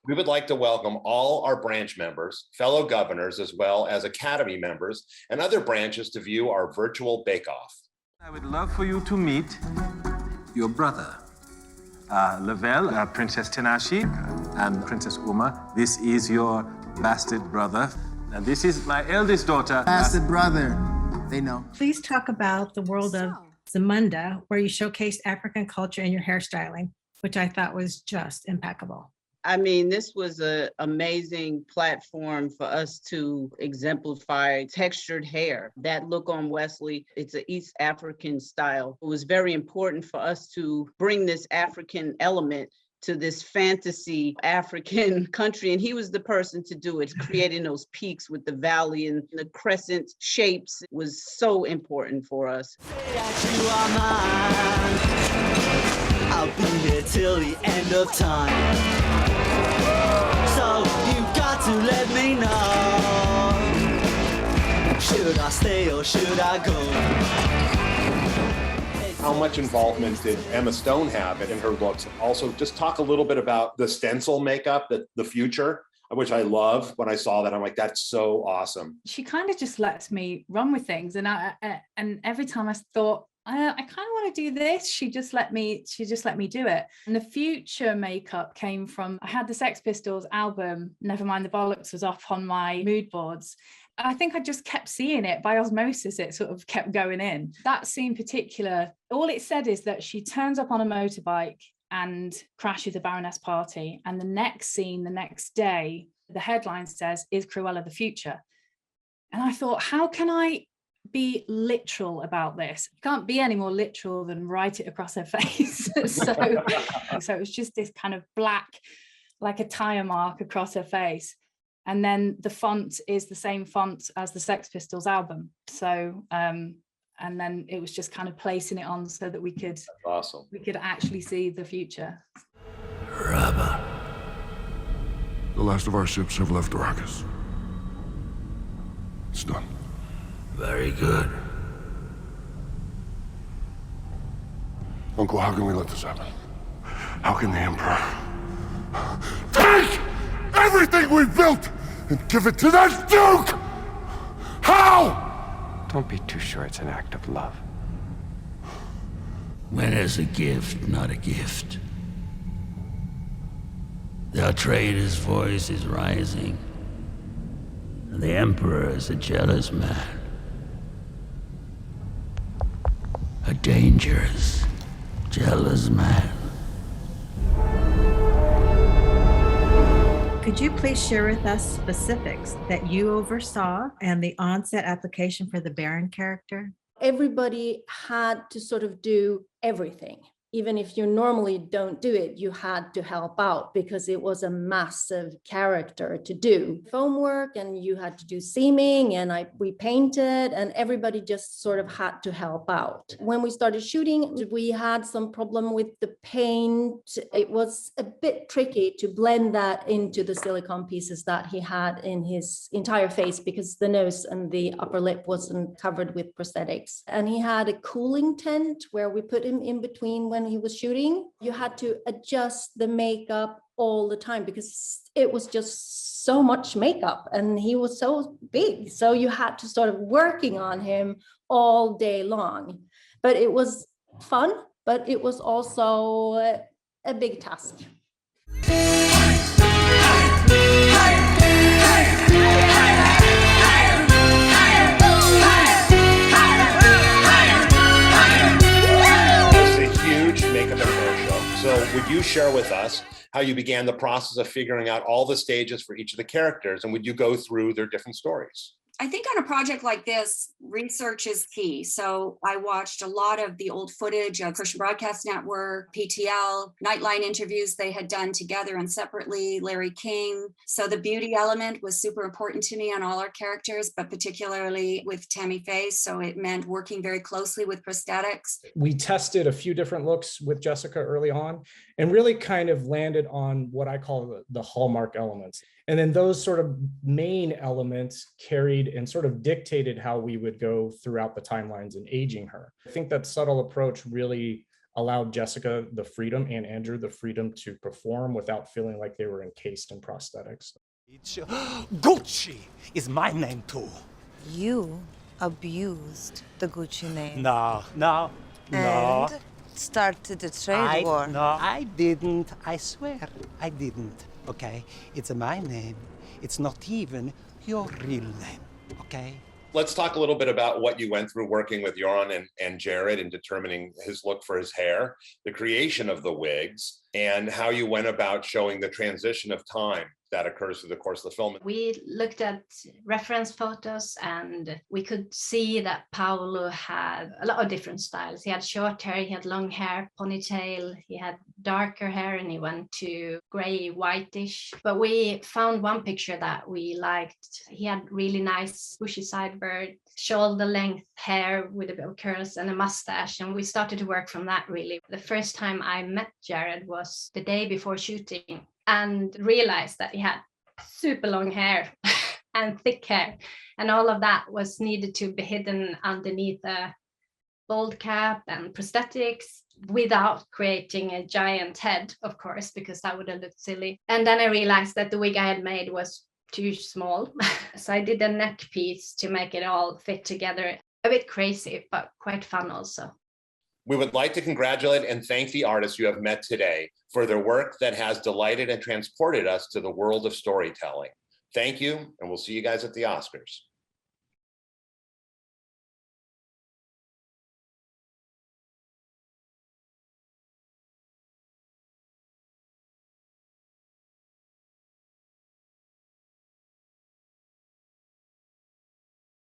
We would like to welcome all our branch members, fellow governors, as well as Academy members and other branches to view our virtual bake-off. I would love for you to meet your brother, Lavelle, Princess Tenashi, and Princess Uma. This is your bastard brother. And this is my eldest daughter. Bastard brother, they know. Please talk about the world of Zamunda, where you showcased African culture in your hairstyling, which I thought was just impeccable. I mean, this was an amazing platform for us to exemplify textured hair. That look on Wesley, it's an East African style. It was very important for us to bring this African element to this fantasy African country. And he was the person to do it, creating those peaks with the valley and the crescent shapes was so important for us. I'll be here till the end of time. So you've got to let me know. Should I stay or should I go? How much involvement did Emma Stone have in her looks? Also, just talk a little bit about the stencil makeup, the future, which I love. When I saw that, I'm like, that's so awesome. She kind of just lets me run with things. And and every time I thought, I kind of want to do this, she just let me do it. And the future makeup came from, I had the Sex Pistols album, Nevermind the Bollocks, was up on my mood boards. I think I just kept seeing it by osmosis. It sort of kept going in. That scene in particular, all it said is that she turns up on a motorbike and crashes a Baroness party. And the next scene, the next day, the headline says, "Is Cruella the future?" And I thought, how can I be literal about this? You can't be any more literal than write it across her face. So it was just this kind of black, like a tire mark across her face. And then the font is the same font as the Sex Pistols album. So, and then it was just kind of placing it on so that we could, awesome. We could actually see the future. Rubber. The last of our ships have left Arrakis. It's done. Very good. Uncle, how can we let this happen? How can the Emperor take everything we've built and give it to that Duke? How? Don't be too sure it's an act of love. When is a gift not a gift? The Atreides' voice is rising, and the Emperor is a jealous man. A dangerous, jealous man. Could you please share with us specifics that you oversaw and the onset application for the Baron character? Everybody had to sort of do everything. Even if you normally don't do it, you had to help out because it was a massive character to do. Foam work, and you had to do seaming, and we painted, and everybody just sort of had to help out. When we started shooting, we had some problem with the paint. It was a bit tricky to blend that into the silicone pieces that he had in his entire face because the nose and the upper lip wasn't covered with prosthetics. And he had a cooling tent where we put him in between when he was shooting. You had to adjust the makeup all the time because it was just so much makeup and he was so big. So you had to sort of working on him all day long. But it was fun, but it was also a big task. Makeup and hair show. So would you share with us how you began the process of figuring out all the stages for each of the characters, and would you go through their different stories? I think on a project like this, research is key. So I watched a lot of the old footage of Christian Broadcast Network, PTL, Nightline interviews they had done together and separately, Larry King. So the beauty element was super important to me on all our characters, but particularly with Tammy Faye. So it meant working very closely with prosthetics. We tested a few different looks with Jessica early on and really kind of landed on what I call the hallmark elements. And then those sort of main elements carried and sort of dictated how we would go throughout the timelines and aging her. I think that subtle approach really allowed Jessica the freedom and Andrew the freedom to perform without feeling like they were encased in prosthetics. Gucci is my name too. You abused the Gucci name. No. And started a trade war. No, I didn't. I swear, I didn't. Okay, it's my name. It's not even your real name. Okay. Let's talk a little bit about what you went through working with Joran and Jared in determining his look for his hair, the creation of the wigs, and how you went about showing the transition of time that occurs through the course of the film. We looked at reference photos and we could see that Paolo had a lot of different styles. He had short hair, he had long hair, ponytail, he had darker hair, and he went to gray, whitish. But we found one picture that we liked. He had really nice bushy sideburn, shoulder length hair with a bit of curls and a mustache. And we started to work from that really. The first time I met Jared was the day before shooting, and realized that he had super long hair and thick hair, and all of that was needed to be hidden underneath a bald cap and prosthetics without creating a giant head, of course, because that would have looked silly. And then I realized that the wig I had made was too small. So I did a neck piece to make it all fit together. A bit crazy, but quite fun also. We would like to congratulate and thank the artists you have met today for their work that has delighted and transported us to the world of storytelling. Thank you, and we'll see you guys at the Oscars.